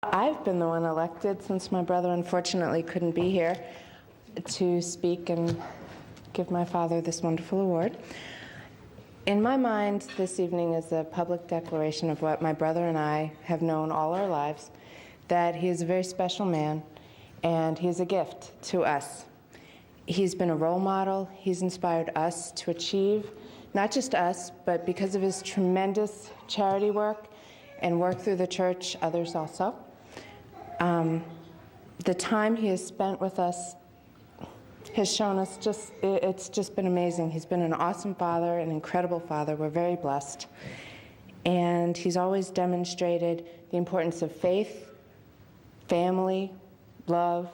I've been the one elected, since my brother unfortunately couldn't be here, to speak and give my father this wonderful award. In my mind, this evening is a public declaration of what my brother and I have known all our lives, that he is a very special man, and he's a gift to us. He's been a role model. He's inspired us to achieve, not just us, but because of his tremendous charity work and work through the church, others also. The time he has spent with us has shown us it's just been amazing. He's been an awesome father, an incredible father. We're very blessed. And he's always demonstrated the importance of faith, family, love,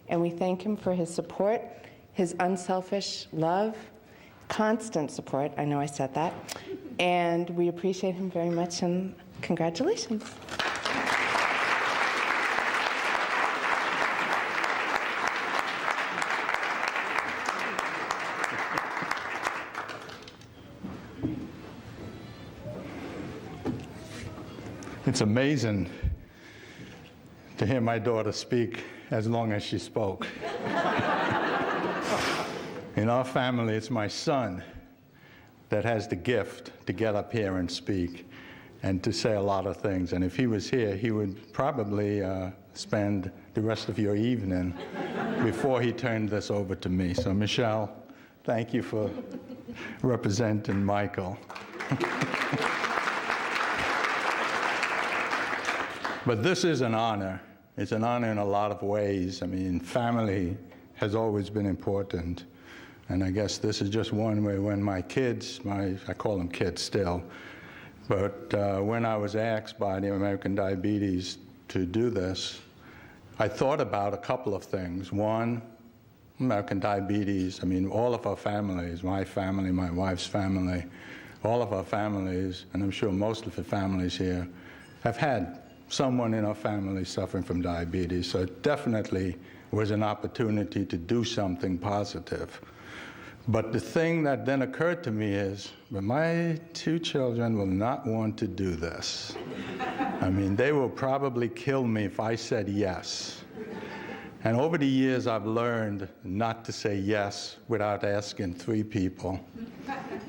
and we thank him for his support, his unselfish love, constant support. I know I said that. And we appreciate him very much, and congratulations. It's amazing to hear my daughter speak as long as she spoke. In our family, it's my son that has the gift to get up here and speak and to say a lot of things. And if he was here, he would probably spend the rest of your evening before he turned this over to me. So Michelle, thank you for representing Michael. But this is an honor. It's an honor in a lot of ways. I mean, family has always been important. And I guess this is just one way when my kids, I call them kids still, but when I was asked by the American Diabetes to do this, I thought about a couple of things. One, American Diabetes, I mean, all of our families, my family, my wife's family, all of our families, and I'm sure most of the families here, have had someone in our family suffering from diabetes. So it definitely was an opportunity to do something positive. But the thing that then occurred to me is, but my two children will not want to do this. I mean, they will probably kill me if I said yes. And over the years, I've learned not to say yes without asking three people,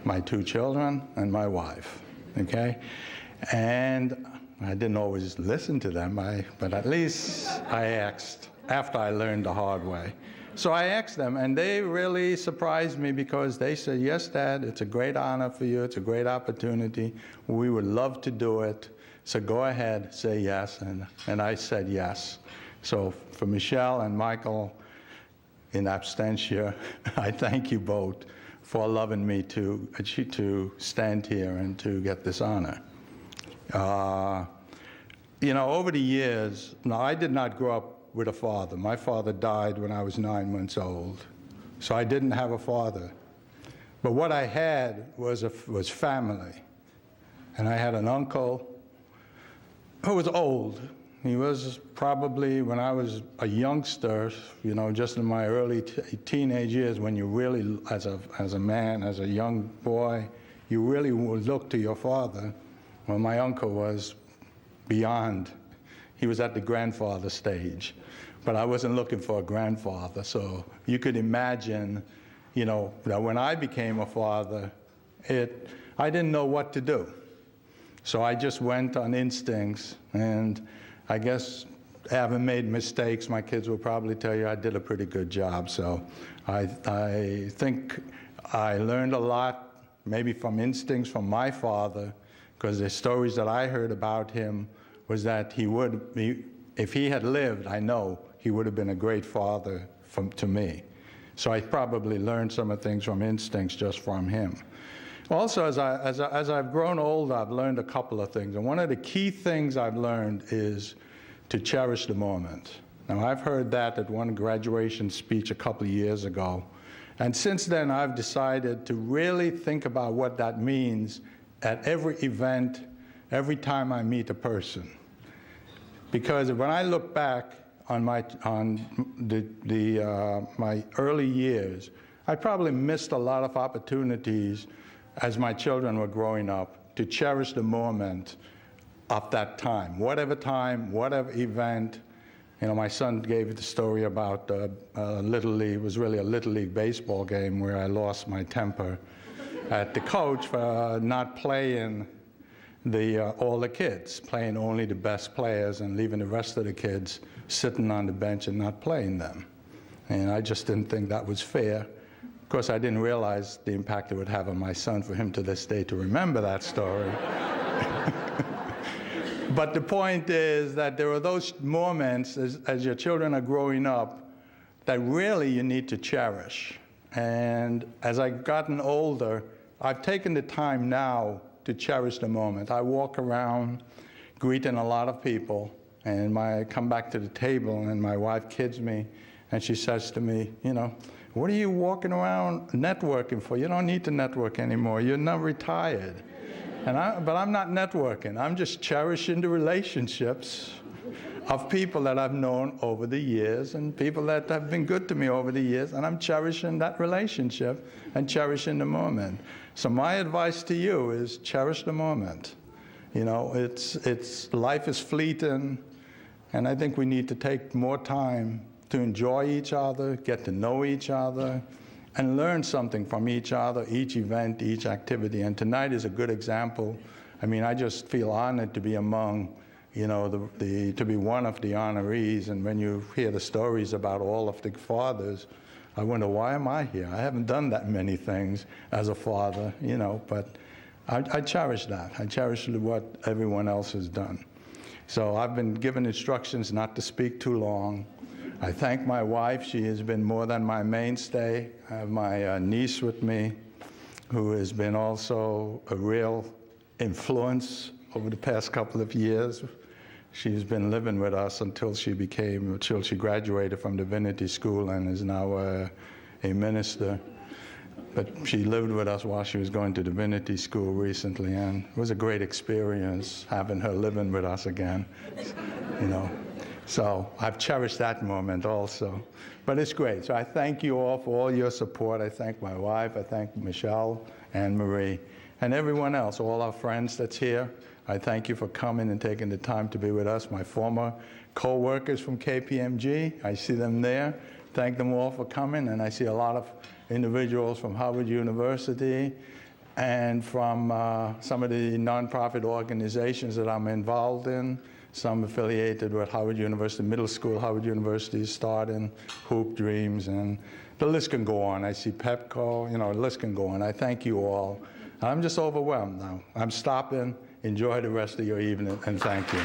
my two children and my wife, okay? And I didn't always listen to them, but at least I asked after I learned the hard way. So I asked them, and they really surprised me because they said, yes, Dad, it's a great honor for you. It's a great opportunity. We would love to do it. So go ahead, say yes. And I said yes. So for Michelle and Michael, in absentia, I thank you both for allowing me to stand here and to get this honor. You know, over the years, now I did not grow up with a father. My father died when I was 9 months old, so I didn't have a father. But what I had was family. And I had an uncle who was old. He was probably, when I was a youngster, you know, just in my early teenage years, when you really, as a man, as a young boy, you really would look to your father. Well, my uncle was beyond. He was at the grandfather stage, but I wasn't looking for a grandfather. So you could imagine, you know, that when I became a father, I didn't know what to do. So I just went on instincts, and I guess having made mistakes, my kids will probably tell you I did a pretty good job. So I think I learned a lot, maybe from instincts from my father, because the stories that I heard about him was that if he had lived, I know he would have been a great father to me. So I probably learned some of the things from instincts just from him. Also, as I've grown older, I've learned a couple of things. And one of the key things I've learned is to cherish the moment. Now, I've heard that at one graduation speech a couple of years ago. And since then, I've decided to really think about what that means at every event, every time I meet a person. Because when I look back on my early years, I probably missed a lot of opportunities as my children were growing up to cherish the moment of that time, whatever event. You know, my son gave the story about Little League. It was really a Little League baseball game where I lost my temper at the coach for not playing all the kids, playing only the best players and leaving the rest of the kids sitting on the bench and not playing them. And I just didn't think that was fair. Of course, I didn't realize the impact it would have on my son for him to this day to remember that story. But the point is that there are those moments as your children are growing up that really you need to cherish. And as I've gotten older, I've taken the time now to cherish the moment. I walk around greeting a lot of people, and I come back to the table, and my wife kids me, and she says to me, you know, what are you walking around networking for? You don't need to network anymore. You're not retired. But I'm not networking. I'm just cherishing the relationships of people that I've known over the years and people that have been good to me over the years, and I'm cherishing that relationship and cherishing the moment. So my advice to you is cherish the moment. You know, life is fleeting, and I think we need to take more time to enjoy each other, get to know each other, and learn something from each other, each event, each activity. And tonight is a good example. I mean, I just feel honored to be among, you know, to be one of the honorees. And when you hear the stories about all of the fathers, I wonder, why am I here? I haven't done that many things as a father, you know, but I cherish that. I cherish what everyone else has done. So I've been given instructions not to speak too long. I thank my wife. She has been more than my mainstay. I have my niece with me, who has been also a real influence over the past couple of years. She's been living with us until she graduated from Divinity School and is now a minister. But she lived with us while she was going to Divinity School recently, and it was a great experience having her living with us again, you know. So I've cherished that moment also. But it's great. So I thank you all for all your support. I thank my wife. I thank Michelle and Marie and everyone else, all our friends that's here. I thank you for coming and taking the time to be with us. My former co-workers from KPMG, I see them there. Thank them all for coming. And I see a lot of individuals from Harvard University and from some of the nonprofit organizations that I'm involved in. Some affiliated with Howard University Middle School, Howard University starting, Hoop Dreams, and the list can go on. I see Pepco, you know, the list can go on. I thank you all. I'm just overwhelmed now. I'm stopping. Enjoy the rest of your evening, and thank you.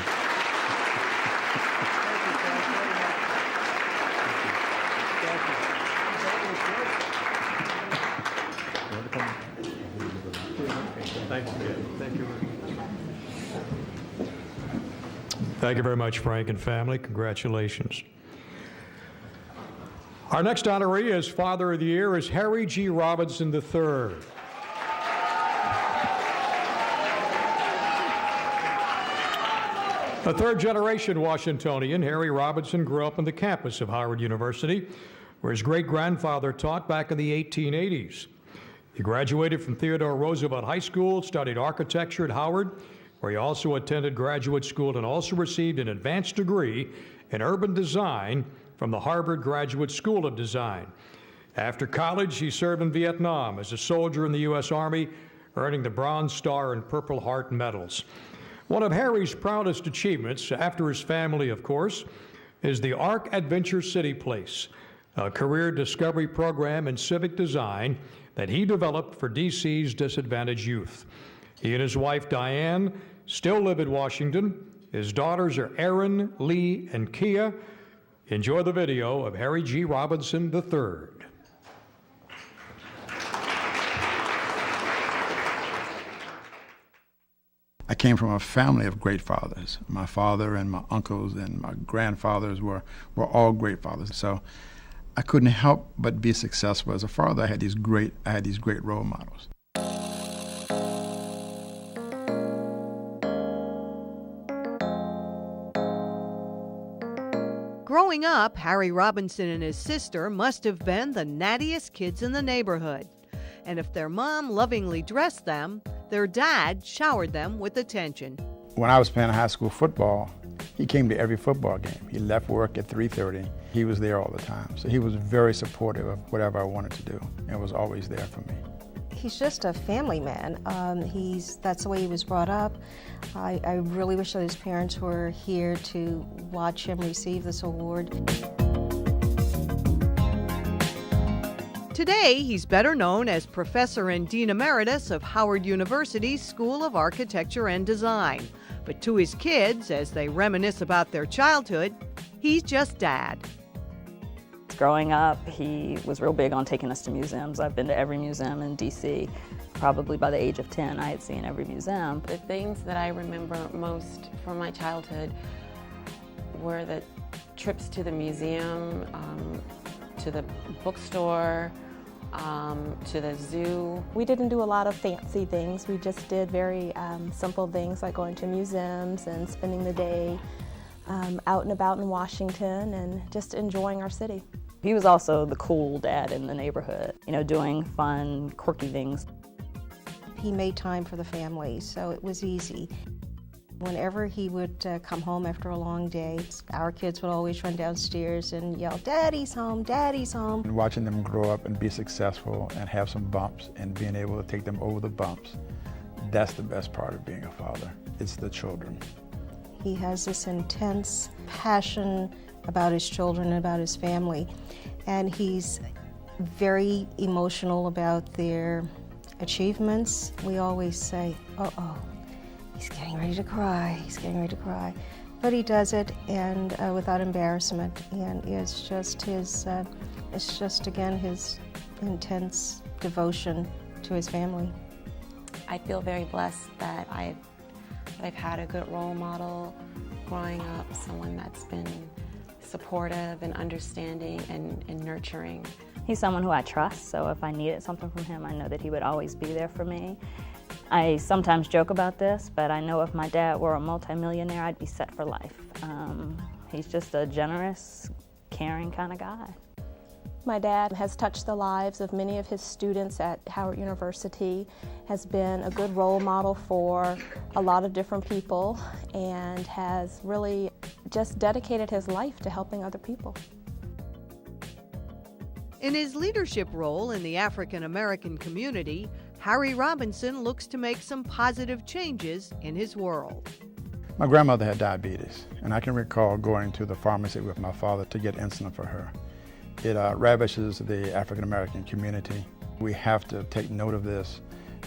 Thank you very much, Frank and family. Congratulations. Our next honoree as Father of the Year is Harry G. Robinson III. A third-generation Washingtonian, Harry Robinson grew up on the campus of Howard University, where his great-grandfather taught back in the 1880s. He graduated from Theodore Roosevelt High School, studied architecture at Howard, where he also attended graduate school and also received an advanced degree in urban design from the Harvard Graduate School of Design. After college, he served in Vietnam as a soldier in the U.S. Army, earning the Bronze Star and Purple Heart medals. One of Harry's proudest achievements, after his family, of course, is the ARC Adventure City Place, a career discovery program in civic design that he developed for D.C.'s disadvantaged youth. He and his wife, Diane, still live in Washington. His daughters are Erin, Lee, and Kia. Enjoy the video of Harry G. Robinson III. I came from a family of great fathers. My father and my uncles and my grandfathers were all great fathers. So I couldn't help but be successful as a father. I had these great role models. Growing up, Harry Robinson and his sister must have been the nattiest kids in the neighborhood. And if their mom lovingly dressed them, their dad showered them with attention. When I was playing high school football, he came to every football game. He left work at 3:30. He was there all the time. So he was very supportive of whatever I wanted to do and was always there for me. He's just a family man. That's the way he was brought up. I really wish that his parents were here to watch him receive this award. Today, he's better known as Professor and Dean Emeritus of Howard University's School of Architecture and Design. But to his kids, as they reminisce about their childhood, he's just Dad. Growing up, he was real big on taking us to museums. I've been to every museum in DC. Probably by the age of 10, I had seen every museum. The things that I remember most from my childhood were the trips to the museum, to the bookstore, to the zoo. We didn't do a lot of fancy things. We just did very simple things like going to museums and spending the day out and about in Washington and just enjoying our city. He was also the cool dad in the neighborhood, doing fun, quirky things. He made time for the family, so it was easy. Whenever he would come home after a long day, our kids would always run downstairs and yell, "Daddy's home, Daddy's home." And watching them grow up and be successful and have some bumps and being able to take them over the bumps, that's the best part of being a father. It's the children. He has this intense passion about his children and about his family, and he's very emotional about their achievements. We always say, "Uh-oh, he's getting ready to cry, he's getting ready to cry." But he does it and without embarrassment, and it's just again his intense devotion to his family. I feel very blessed that I've had a good role model growing up, someone that's been supportive and understanding and nurturing. He's someone who I trust, so if I needed something from him, I know that he would always be there for me. I sometimes joke about this, but I know if my dad were a multimillionaire, I'd be set for life. He's just a generous, caring kind of guy. My dad has touched the lives of many of his students at Howard University, has been a good role model for a lot of different people, and has really just dedicated his life to helping other people. In his leadership role in the African American community, Harry Robinson looks to make some positive changes in his world. My grandmother had diabetes, and I can recall going to the pharmacy with my father to get insulin for her. It ravages the African American community. We have to take note of this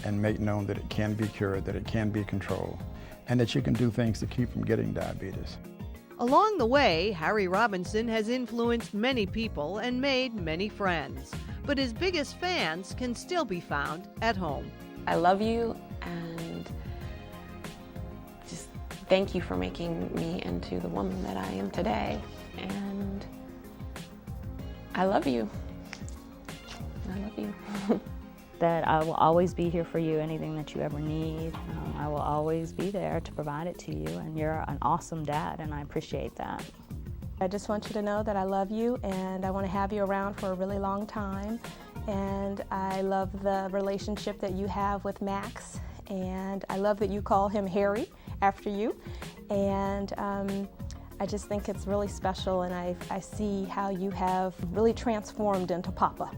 and make known that it can be cured, that it can be controlled, and that you can do things to keep from getting diabetes. Along the way, Harry Robinson has influenced many people and made many friends, but his biggest fans can still be found at home. I love you, and just thank you for making me into the woman that I am today. And I love you. I love you. That I will always be here for you, anything that you ever need. I will always be there to provide it to you, and you're an awesome dad, and I appreciate that. I just want you to know that I love you, and I want to have you around for a really long time. And I love the relationship that you have with Max, and I love that you call him Harry after you. And I just think it's really special, and I see how you have really transformed into Papa.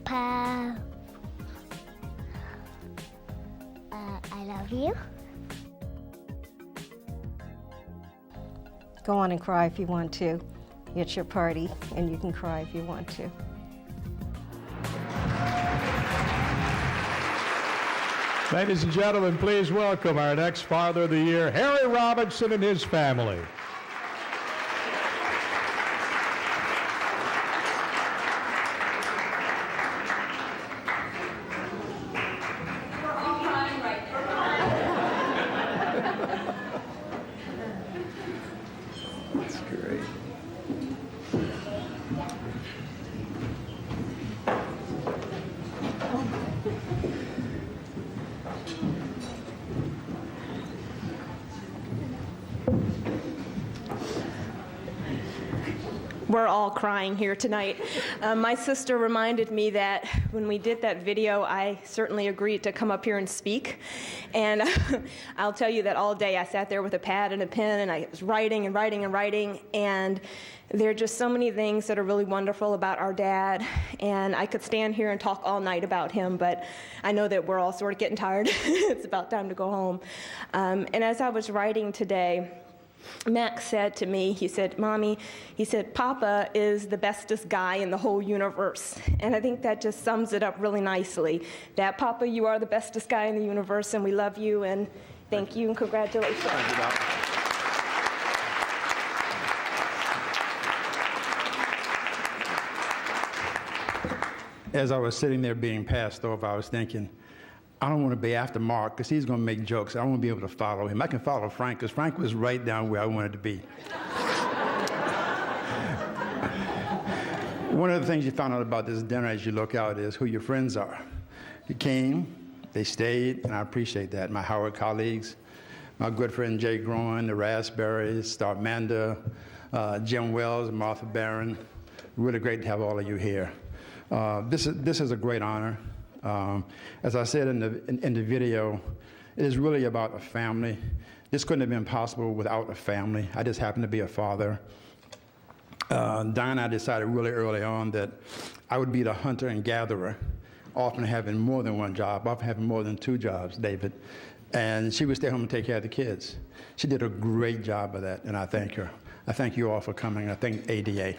Papa, I love you. Go on and cry if you want to. It's your party, and you can cry if you want to. Ladies and gentlemen, please welcome our next Father of the Year, Harry Robinson and his family. That's great. we're all crying here tonight. My sister reminded me that when we did that video, I certainly agreed to come up here and speak. And I'll tell you that all day I sat there with a pad and a pen, and I was writing and writing and writing. And there are just so many things that are really wonderful about our dad. And I could stand here and talk all night about him, but I know that we're all sort of getting tired. It's about time to go home. And as I was writing today, Max said to me, he said, "Mommy," he said, "Papa is the bestest guy in the whole universe." And I think that just sums it up really nicely. That, Papa, you are the bestest guy in the universe, and we love you, and thank you, and congratulations. Thank you, Doc. As I was sitting there being passed over, I was thinking, I don't want to be after Mark because he's going to make jokes. I don't want to be able to follow him. I can follow Frank because Frank was right down where I wanted to be. One of the things you found out about this dinner as you look out is who your friends are. You came, they stayed, and I appreciate that. My Howard colleagues, my good friend Jay Groen, the Raspberries, Starmanda, Jim Wells, Martha Barron. Really great to have all of you here. This is a great honor. As I said in the video, it is really about a family. This couldn't have been possible without a family. I just happen to be a father. Don and I decided really early on that I would be the hunter and gatherer, often having more than one job, often having more than two jobs, David. And she would stay home and take care of the kids. She did a great job of that, and I thank her. I thank you all for coming. I thank ADA.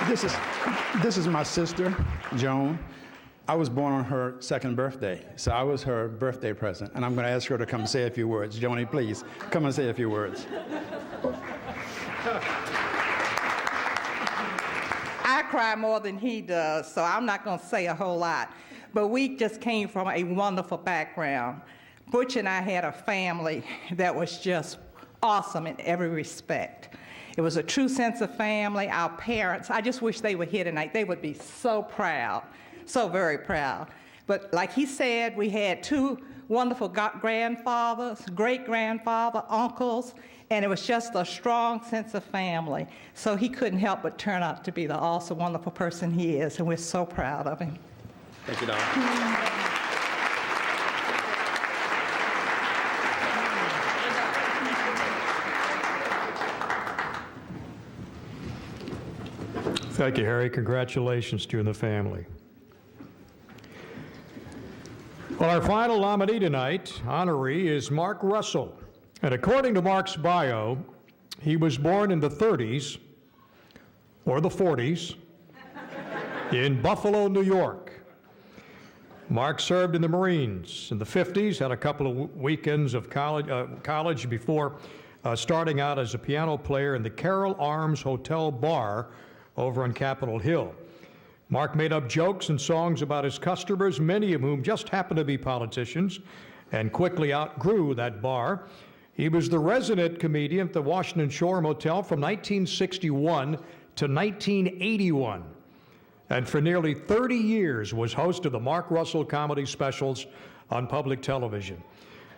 This is my sister, Joan. I was born on her second birthday, so I was her birthday present, and I'm going to ask her to come say a few words. Joni, please, come and say a few words. I cry more than he does, so I'm not going to say a whole lot. But we just came from a wonderful background. Butch and I had a family that was just awesome in every respect. It was a true sense of family. Our parents, I just wish they were here tonight. They would be so proud, so very proud. But like he said, we had two wonderful grandfathers, great-grandfather, uncles, and it was just a strong sense of family. So he couldn't help but turn out to be the awesome, wonderful person he is, and we're so proud of him. Thank you, Don. Thank you, Harry. Congratulations to you and the family. Well, our final nominee tonight, honoree, is Mark Russell. And according to Mark's bio, he was born in the 30s or the 40s in Buffalo, New York. Mark served in the Marines in the 50s, had a couple of weekends of college before starting out as a piano player in the Carroll Arms Hotel Bar over on Capitol Hill. Mark made up jokes and songs about his customers, many of whom just happened to be politicians, and quickly outgrew that bar. He was the resident comedian at the Washington Shore Motel from 1961 to 1981, and for nearly 30 years was host of the Mark Russell comedy specials on public television.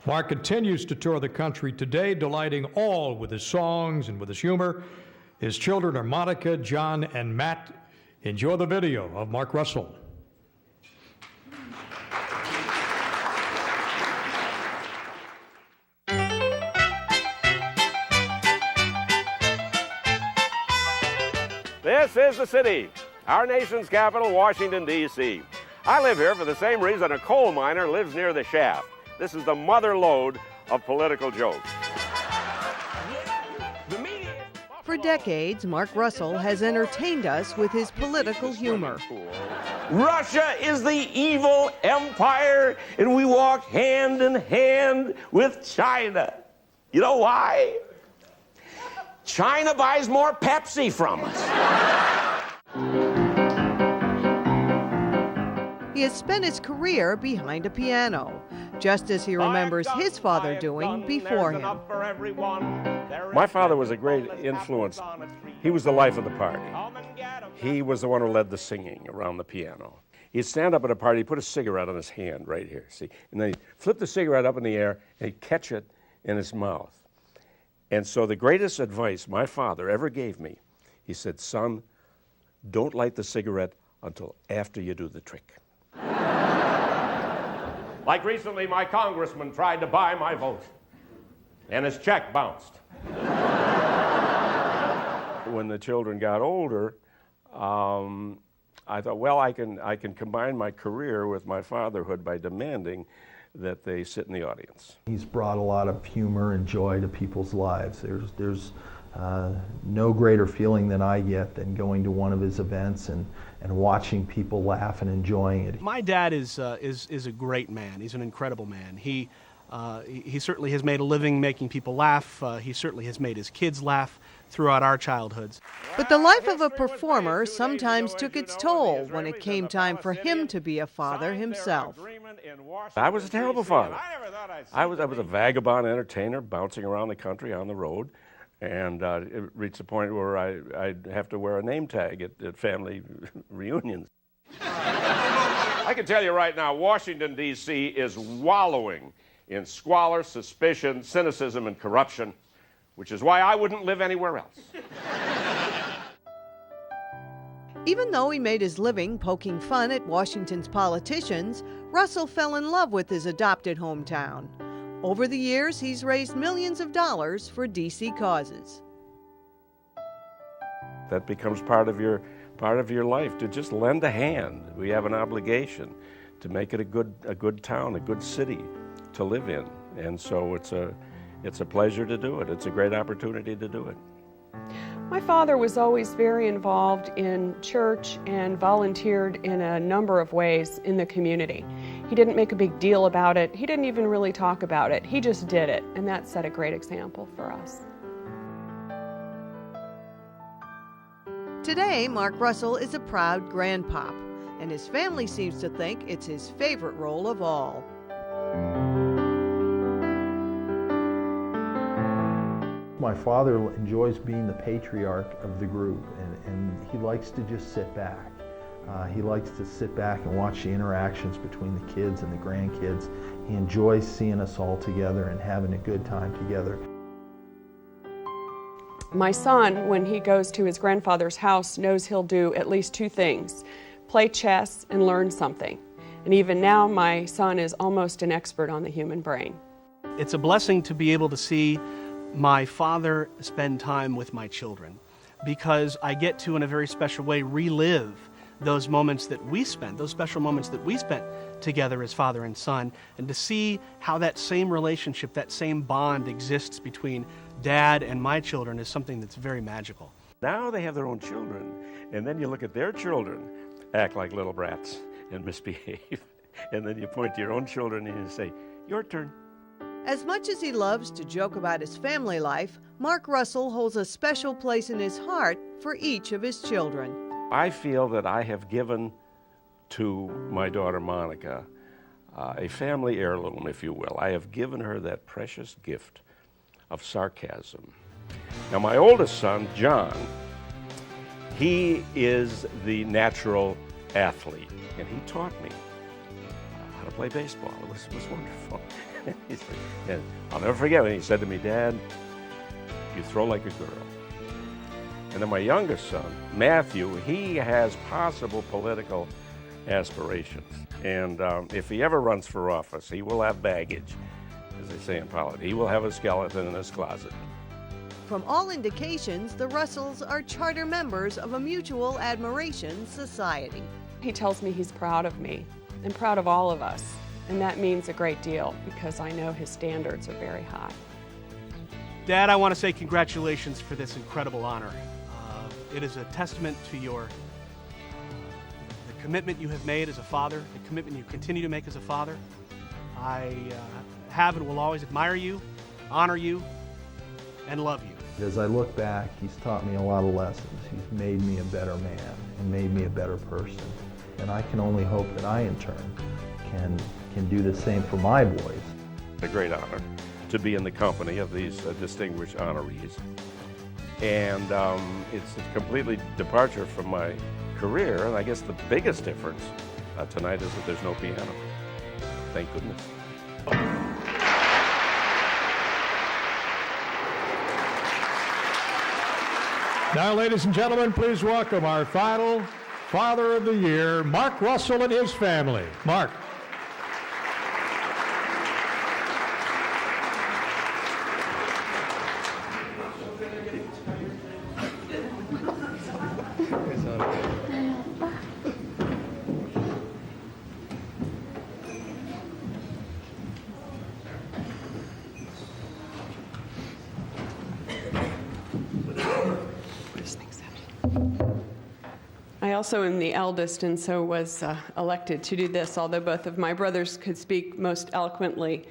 Mark continues to tour the country today, delighting all with his songs and with his humor. His children are Monica, John, and Matt. Enjoy the video of Mark Russell. This is the city, our nation's capital, Washington, D.C. I live here for the same reason a coal miner lives near the shaft. This is the mother lode of political jokes. For decades, Mark Russell has entertained us with his political humor. Russia is the evil empire, and we walk hand in hand with China. You know why? China buys more Pepsi from us. He has spent his career behind a piano, just as he remembers his father doing before him. My father was a great influence. He was the life of the party. He was the one who led the singing around the piano. He'd stand up at a party, he'd put a cigarette on his hand right here, see? And then he'd flip the cigarette up in the air and he'd catch it in his mouth. And so the greatest advice my father ever gave me, he said, son, don't light the cigarette until after you do the trick. Like recently, my congressman tried to buy my vote, and his check bounced. When the children got older, I thought, well, I can combine my career with my fatherhood by demanding that they sit in the audience. He's brought a lot of humor and joy to people's lives. There's no greater feeling than I get than going to one of his events and watching people laugh and enjoying it. My dad is a great man. He's an incredible man. He certainly has made a living making people laugh. He certainly has made his kids laugh throughout our childhoods. But the life of a performer sometimes took its toll when it came time for him to be a father himself. I was a terrible father. I was a vagabond entertainer bouncing around the country on the road, and it reached a point where I'd have to wear a name tag at family reunions. I can tell you right now, Washington, D.C. is wallowing in squalor, suspicion, cynicism, and corruption, which is why I wouldn't live anywhere else. Even though he made his living poking fun at Washington's politicians, Russell fell in love with his adopted hometown. Over the years, he's raised millions of dollars for D.C. causes. That becomes part of your life, to just lend a hand. We have an obligation to make it a good town, a good city to live in, and so it's a pleasure to do it. It's a great opportunity to do it. My father was always very involved in church and volunteered in a number of ways in the community. He didn't make a big deal about it. He didn't even really talk about it. He just did it, and that set a great example for us. Today, Mark Russell is a proud grandpop, and his family seems to think it's his favorite role of all. My father enjoys being the patriarch of the group, and he likes to just sit back. He likes to sit back and watch the interactions between the kids and the grandkids. He enjoys seeing us all together and having a good time together. My son, when he goes to his grandfather's house, knows he'll do at least two things: play chess and learn something. And even now, my son is almost an expert on the human brain. It's a blessing to be able to see my father spend time with my children, because I get to, in a very special way, relive those moments that we spent, those special moments that we spent together as father and son, and to see how that same relationship, that same bond exists between Dad and my children is something that's very magical. Now they have their own children, and then you look at their children act like little brats and misbehave, and then you point to your own children and you say, your turn. As much as he loves to joke about his family life, Mark Russell holds a special place in his heart for each of his children. I feel that I have given to my daughter Monica a family heirloom, if you will. I have given her that precious gift of sarcasm. Now, my oldest son, John, he is the natural athlete, and he taught me how to play baseball. It was wonderful. And I'll never forget when he said to me, Dad, you throw like a girl. And then my youngest son, Matthew, he has possible political aspirations. And if he ever runs for office, he will have baggage, as they say in politics. He will have a skeleton in his closet. From all indications, the Russells are charter members of a mutual admiration society. He tells me he's proud of me and proud of all of us. And that means a great deal because I know his standards are very high. Dad, I want to say congratulations for this incredible honor. It is a testament to the commitment you have made as a father, the commitment you continue to make as a father. I have and will always admire you, honor you, and love you. As I look back, he's taught me a lot of lessons. He's made me a better man and made me a better person. And I can only hope that I, in turn, can do the same for my boys. A great honor to be in the company of these distinguished honorees. And it's a completely departure from my career, and I guess the biggest difference tonight is that there's no piano. Thank goodness. Now, ladies and gentlemen, please welcome our final Father of the Year, Mark Russell and his family. Mark. I also am the eldest and so was elected to do this, although both of my brothers could speak most eloquently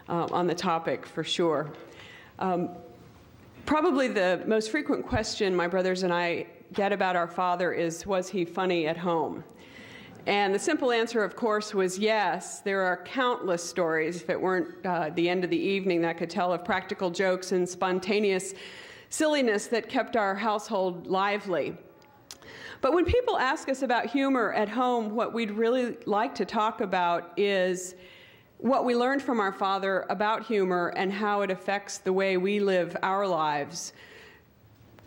on the topic for sure. Probably the most frequent question my brothers and I get about our father is, was he funny at home? And the simple answer, of course, was yes. There are countless stories, if it weren't the end of the evening, that could tell of practical jokes and spontaneous silliness that kept our household lively. But when people ask us about humor at home, what we'd really like to talk about is what we learned from our father about humor and how it affects the way we live our lives.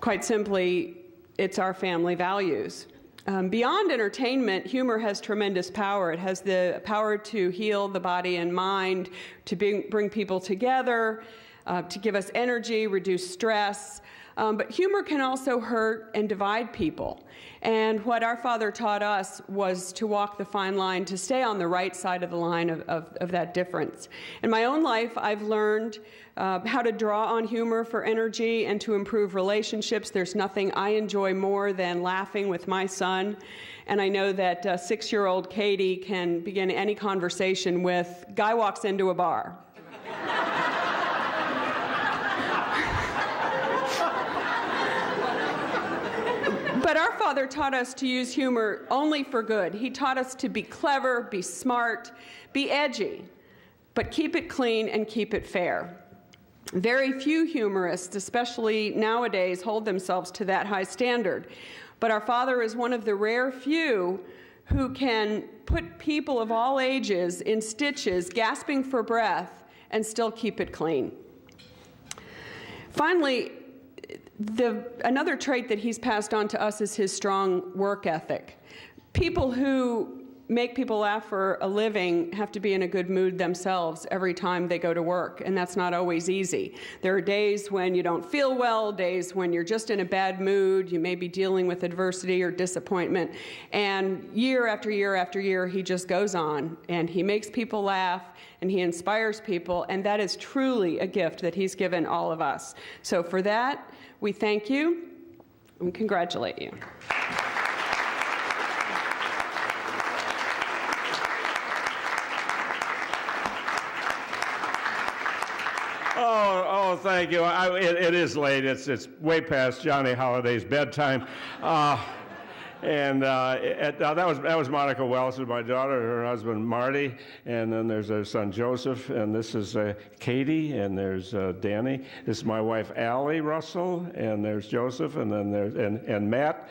Quite simply, it's our family values. Beyond entertainment, humor has tremendous power. It has the power to heal the body and mind, to bring people together, to give us energy, reduce stress. But humor can also hurt and divide people. And what our father taught us was to walk the fine line, to stay on the right side of the line of that difference. In my own life, I've learned how to draw on humor for energy and to improve relationships. There's nothing I enjoy more than laughing with my son. And I know that 6-year-old Katie can begin any conversation with, "Guy walks into a bar." But our father taught us to use humor only for good. He taught us to be clever, be smart, be edgy, but keep it clean and keep it fair. Very few humorists, especially nowadays, hold themselves to that high standard. But our father is one of the rare few who can put people of all ages in stitches, gasping for breath, and still keep it clean. Finally, another trait that he's passed on to us is his strong work ethic. People who make people laugh for a living have to be in a good mood themselves every time they go to work, and that's not always easy. There are days when you don't feel well, days when you're just in a bad mood, you may be dealing with adversity or disappointment, and year after year after year, he just goes on, and he makes people laugh, and he inspires people, and that is truly a gift that he's given all of us. So for that, we thank you and congratulate you. Oh, thank you. It is late. It's way past Johnny Holliday's bedtime. That was Monica Wells, my daughter, her husband Marty, and then there's their son Joseph, and this is Katie, and there's Danny. This is my wife Allie Russell, and there's Joseph, and then there's and Matt,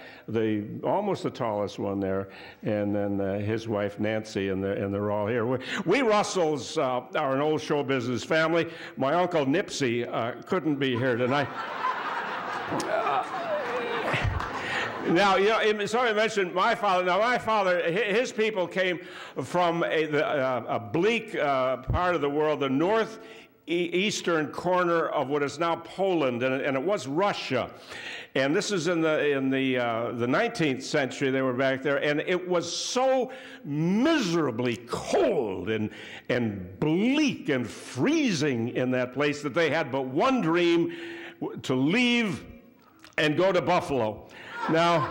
almost the tallest one there, and then his wife Nancy, and they're all here. We Russells are an old show business family. My uncle Nipsey couldn't be here tonight. Now, somebody mentioned my father. Now, my father, his people came from a bleak part of the world, the northeastern corner of what is now Poland, and it was Russia. And this is in the 19th century. They were back there, and it was so miserably cold and bleak and freezing in that place that they had but one dream: to leave and go to Buffalo. Now,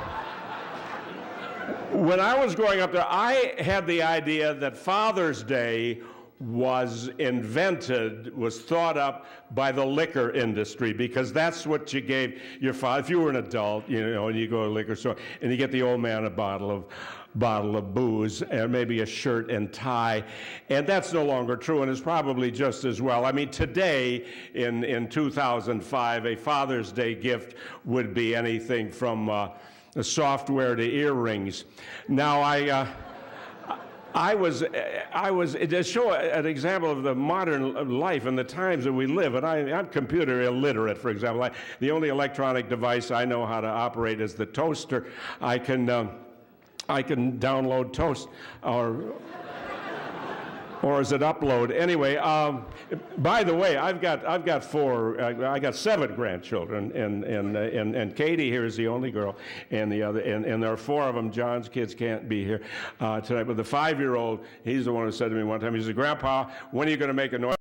when I was growing up there, I had the idea that Father's Day was thought up by the liquor industry, because that's what you gave your father. If you were an adult, and you go to a liquor store and you get the old man a bottle of booze and maybe a shirt and tie, and that's no longer true, and it's probably just as well. I mean, today in 2005, a Father's Day gift would be anything from software to earrings. Now, I was to show an example of the modern life and the times that we live, and I'm computer illiterate, for example. The only electronic device I know how to operate is the toaster. I can download toast, or is it upload? Anyway, by the way, I've got 7 grandchildren, and Katie here is the only girl, and there are 4 of them. John's kids can't be here tonight, but the 5-year-old, he's the one who said to me one time, he said, "Grandpa, when are you going to make a noise?"